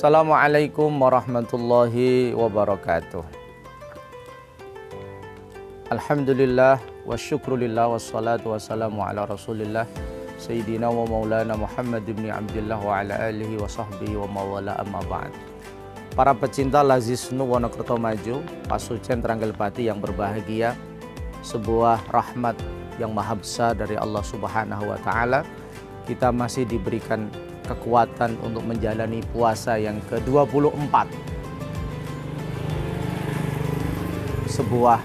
Assalamualaikum warahmatullahi wabarakatuh. Alhamdulillah wa syukrulillah wassalatu wassalamu ala rasulillah Sayyidina wa maulana Muhammad ibn Abdillah wa ala alihi wa sahbihi wa mawala amma ba'd. Para pecinta Lazisnu Wonokerto Maju, Pasucen Tranggal Pati yang berbahagia, sebuah rahmat yang maha besar dari Allah Subhanahu wa Ta'ala. Kita masih diberikan kekuatan untuk menjalani puasa yang ke-24. Sebuah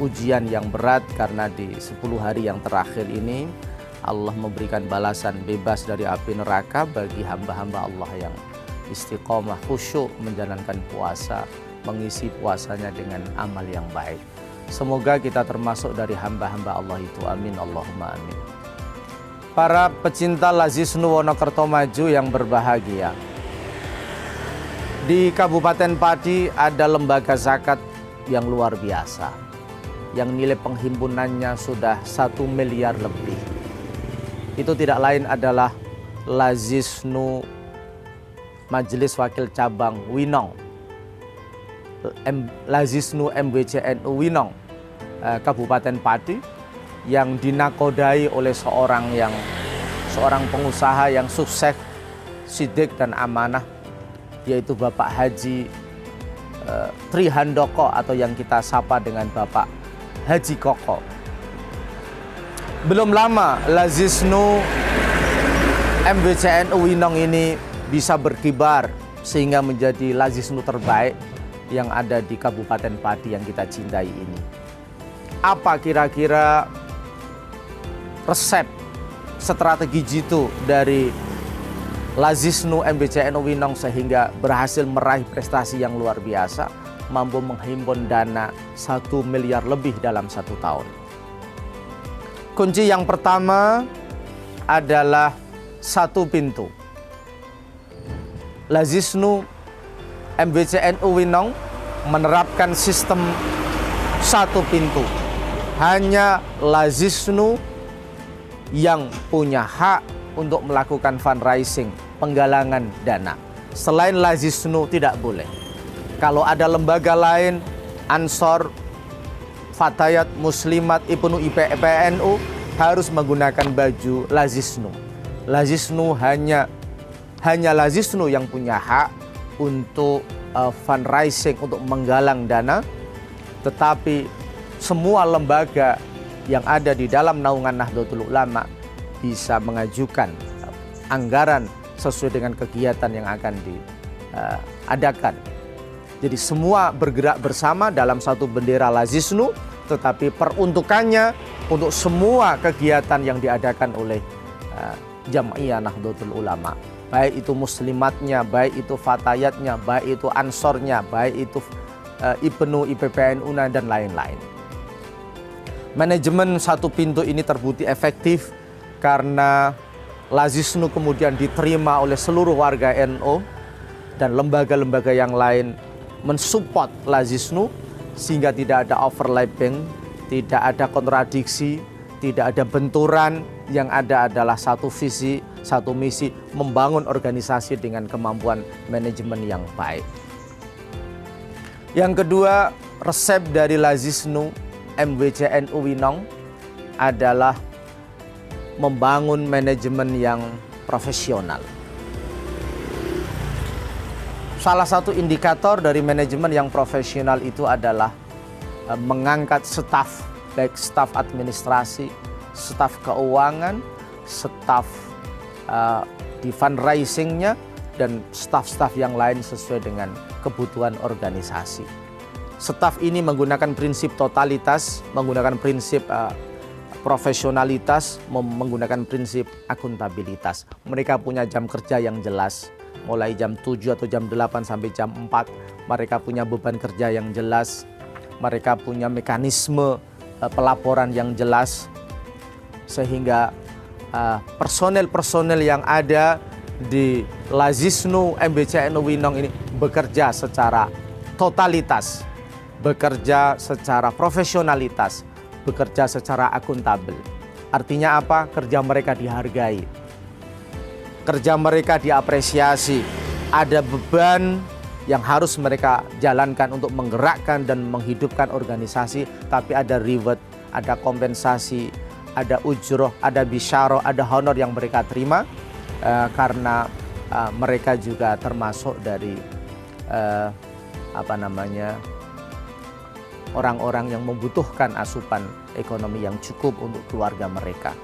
ujian yang berat karena di 10 hari yang terakhir ini Allah memberikan balasan bebas dari api neraka bagi hamba-hamba Allah yang istiqomah khusyuk menjalankan puasa, mengisi puasanya dengan amal yang baik. Semoga kita termasuk dari hamba-hamba Allah itu. Amin Allahumma amin. Para pecinta Lazisnu Wonokerto Maju yang berbahagia, di Kabupaten Pati ada lembaga zakat yang luar biasa, yang nilai penghimpunannya sudah 1 miliar lebih. Itu tidak lain adalah Lazisnu Majelis Wakil Cabang Winong, Lazisnu MWCNU Winong, Kabupaten Pati, yang dinakodai oleh seorang pengusaha yang sukses, sidik dan amanah, yaitu Bapak Haji Tri Handoko atau yang kita sapa dengan Bapak Haji Koko. Belum lama Lazisnu MWCNU Winong ini bisa berkibar sehingga menjadi Lazisnu terbaik yang ada di Kabupaten Pati yang kita cintai ini. Apa kira-kira resep strategi jitu dari Lazisnu MWCNU Winong sehingga berhasil meraih prestasi yang luar biasa, mampu menghimpun dana 1 miliar lebih dalam 1 tahun? Kunci yang pertama adalah satu pintu. Lazisnu MWCNU Winong menerapkan sistem satu pintu. Hanya Lazisnu yang punya hak untuk melakukan fundraising, penggalangan dana. Selain Lazisnu tidak boleh. Kalau ada lembaga lain, Ansor, Fatayat, Muslimat, Ibnu IPNU harus menggunakan baju Lazisnu. Lazisnu hanya Lazisnu yang punya hak untuk fundraising, untuk menggalang dana. Tetapi semua lembaga yang ada di dalam naungan Nahdlatul Ulama bisa mengajukan anggaran sesuai dengan kegiatan yang akan diadakan. Jadi semua bergerak bersama dalam satu bendera Lazisnu, tetapi peruntukannya untuk semua kegiatan yang diadakan oleh Jam'iyah Nahdlatul Ulama. Baik itu muslimatnya, baik itu fatayatnya, baik itu ansornya, baik itu Ibnu IPPNU dan lain-lain. Manajemen satu pintu ini terbukti efektif karena Lazisnu kemudian diterima oleh seluruh warga NU dan lembaga-lembaga yang lain mensupport Lazisnu sehingga tidak ada overlapping, tidak ada kontradiksi, tidak ada benturan. Yang ada adalah satu visi, satu misi, membangun organisasi dengan kemampuan manajemen yang baik. Yang kedua, resep dari Lazisnu MWCNU Winong adalah membangun manajemen yang profesional. Salah satu indikator dari manajemen yang profesional itu adalah mengangkat staf, baik staf administrasi, staf keuangan, staf di fundraisingnya, dan staf-staf yang lain sesuai dengan kebutuhan organisasi. Staf ini menggunakan prinsip totalitas, menggunakan prinsip profesionalitas, menggunakan prinsip akuntabilitas. Mereka punya jam kerja yang jelas, mulai jam 7 atau jam 8 sampai jam 4. Mereka punya beban kerja yang jelas, mereka punya mekanisme pelaporan yang jelas, sehingga personel-personel yang ada di Lazisnu MWCNU Winong ini bekerja secara totalitas, bekerja secara profesionalitas, bekerja secara akuntabel. Artinya apa? Kerja mereka dihargai, kerja mereka diapresiasi, ada beban yang harus mereka jalankan untuk menggerakkan dan menghidupkan organisasi, tapi ada reward, ada kompensasi, ada ujroh, ada bisyaro, ada honor yang mereka terima karena mereka juga termasuk dari orang-orang yang membutuhkan asupan ekonomi yang cukup untuk keluarga mereka.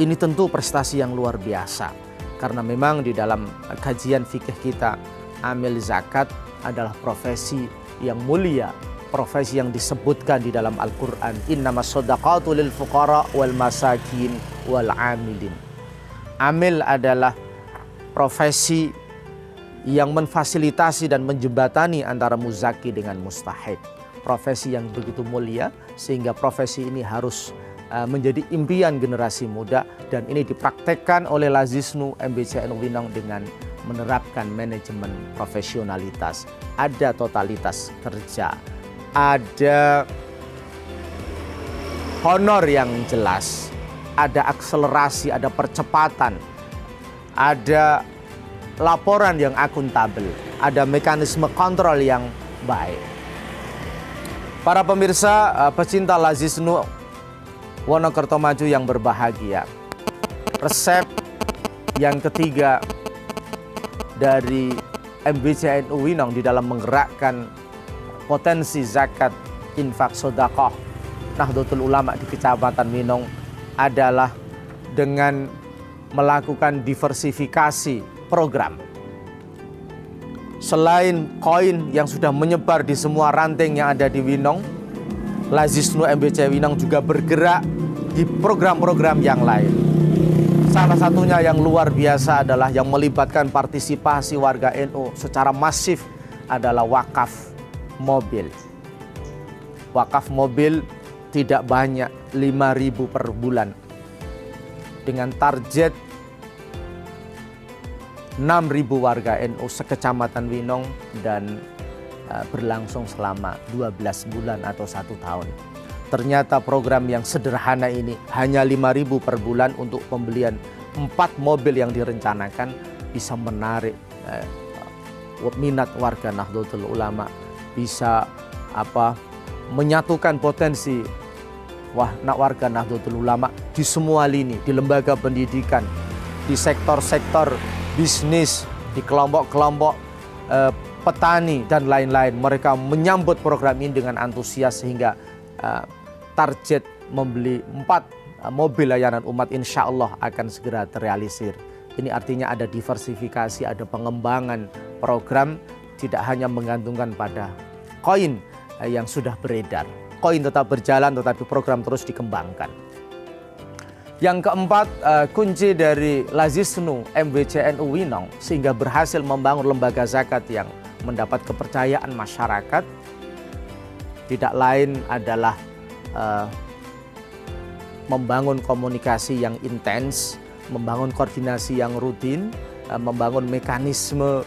Ini tentu prestasi yang luar biasa, karena memang di dalam kajian fikih kita, amil zakat adalah profesi yang mulia, profesi yang disebutkan di dalam Al-Quran. Innamas shadaqatu lil fuqara wal masakin wal amilin. Amil adalah profesi yang memfasilitasi dan menjembatani antara muzaki dengan mustahik. Profesi yang begitu mulia, sehingga profesi ini harus menjadi impian generasi muda, dan ini dipraktekkan oleh Lazisnu MBCNU Winong dengan menerapkan manajemen profesionalitas. Ada totalitas kerja, ada honor yang jelas, ada akselerasi, ada percepatan, ada laporan yang akuntabel, ada mekanisme kontrol yang baik. Para pemirsa, pecinta Lazisnu Wonokerto Maju yang berbahagia, resep yang ketiga dari MBCNU Winong di dalam menggerakkan potensi zakat, infak, sedekah Nahdlatul Ulama di Kecamatan Winong adalah dengan melakukan diversifikasi program. Selain koin yang sudah menyebar di semua ranting yang ada di Winong, Lazisnu MBC Winong juga bergerak di program-program yang lain. Salah satunya yang luar biasa adalah yang melibatkan partisipasi warga NU secara masif adalah wakaf mobil. Wakaf mobil tidak banyak, 5.000 per bulan. Dengan target 6.000 warga NU sekecamatan Winong dan berlangsung selama 12 bulan atau 1 tahun. Ternyata program yang sederhana ini hanya 5.000 per bulan untuk pembelian 4 mobil yang direncanakan bisa menarik minat warga Nahdlatul Ulama, bisa menyatukan potensi warga Nahdlatul Ulama di semua lini, di lembaga pendidikan, di sektor-sektor bisnis, di kelompok-kelompok petani dan lain-lain. Mereka menyambut program ini dengan antusias sehingga target membeli 4 mobil layanan umat insya Allah akan segera terrealisir. Ini artinya ada diversifikasi, ada pengembangan program, tidak hanya menggantungkan pada koin yang sudah beredar. Koin tetap berjalan tetapi program terus dikembangkan. Yang keempat, kunci dari Lazisnu MBCNU Winong sehingga berhasil membangun lembaga zakat yang mendapat kepercayaan masyarakat tidak lain adalah membangun komunikasi yang intens, membangun koordinasi yang rutin, membangun mekanisme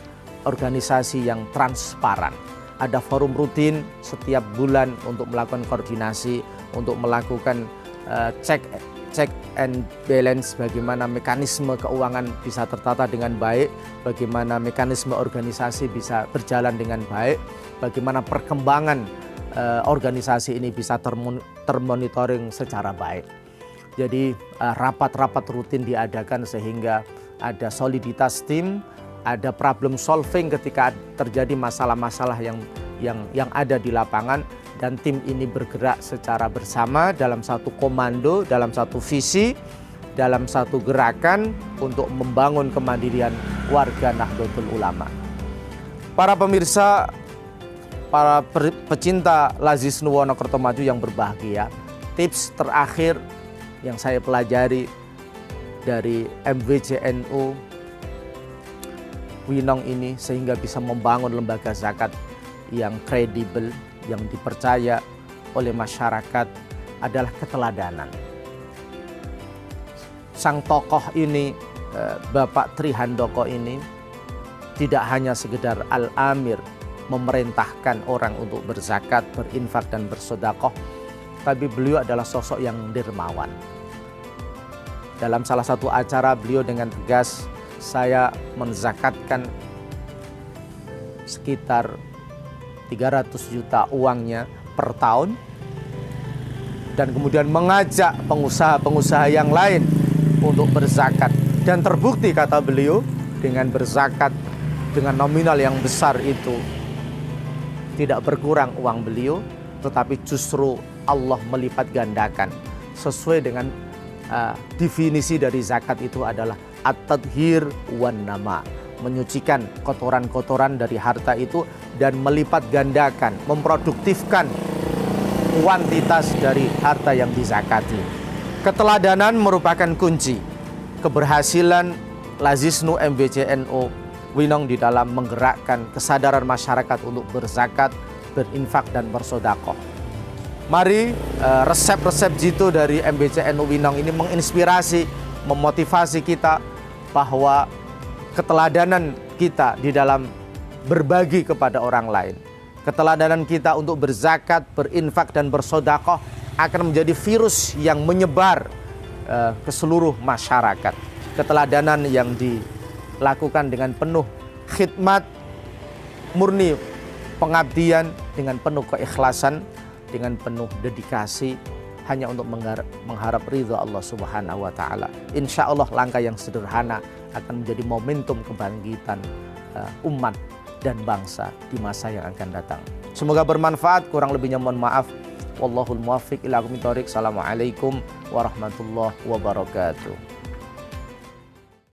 organisasi yang transparan. Ada forum rutin setiap bulan untuk melakukan koordinasi, untuk melakukan check and balance, bagaimana mekanisme keuangan bisa tertata dengan baik, bagaimana mekanisme organisasi bisa berjalan dengan baik, bagaimana perkembangan organisasi ini bisa termonitoring secara baik. Jadi rapat-rapat rutin diadakan sehingga ada soliditas tim, ada problem solving ketika terjadi masalah-masalah yang ada di lapangan, dan tim ini bergerak secara bersama dalam satu komando, dalam satu visi, dalam satu gerakan untuk membangun kemandirian warga Nahdlatul Ulama. Para pemirsa, para pecinta Lazisnu Wonokerto Maju yang berbahagia, tips terakhir yang saya pelajari dari MBCNU Winong ini sehingga bisa membangun lembaga zakat yang kredibel, yang dipercaya oleh masyarakat adalah keteladanan. Sang tokoh ini, Bapak Tri Handoko ini, tidak hanya sekedar al-amir memerintahkan orang untuk berzakat, berinfak dan bersedekah, tapi beliau adalah sosok yang dermawan. Dalam salah satu acara beliau dengan tegas, saya menzakatkan sekitar 300 juta uangnya per tahun, dan kemudian mengajak pengusaha-pengusaha yang lain untuk berzakat. Dan terbukti, kata beliau, dengan berzakat dengan nominal yang besar itu tidak berkurang uang beliau, tetapi justru Allah melipat gandakan. Sesuai dengan definisi dari zakat itu adalah at-tadhir wan nama, menyucikan kotoran-kotoran dari harta itu dan melipat gandakan, memproduktifkan kuantitas dari harta yang dizakati. Keteladanan merupakan kunci keberhasilan Lazisnu MBCNU Winong di dalam menggerakkan kesadaran masyarakat untuk berzakat, berinfak, dan bersodakoh. Mari resep-resep jitu dari MBCNU Winong ini menginspirasi, memotivasi kita bahwa keteladanan kita di dalam berbagi kepada orang lain, keteladanan kita untuk berzakat, berinfak, dan bersodakoh akan menjadi virus yang menyebar ke seluruh masyarakat. Keteladanan yang dilakukan dengan penuh khidmat, murni pengabdian, dengan penuh keikhlasan, dengan penuh dedikasi, hanya untuk mengharap ridha Allah Subhanahu wa Ta'ala. Insya Allah langkah yang sederhana akan menjadi momentum kebangkitan umat dan bangsa di masa yang akan datang. Semoga bermanfaat, kurang lebihnya mohon maaf. Wallahul muwaffiq ila aqwamit thoriq. Assalamualaikum warahmatullahi wabarakatuh.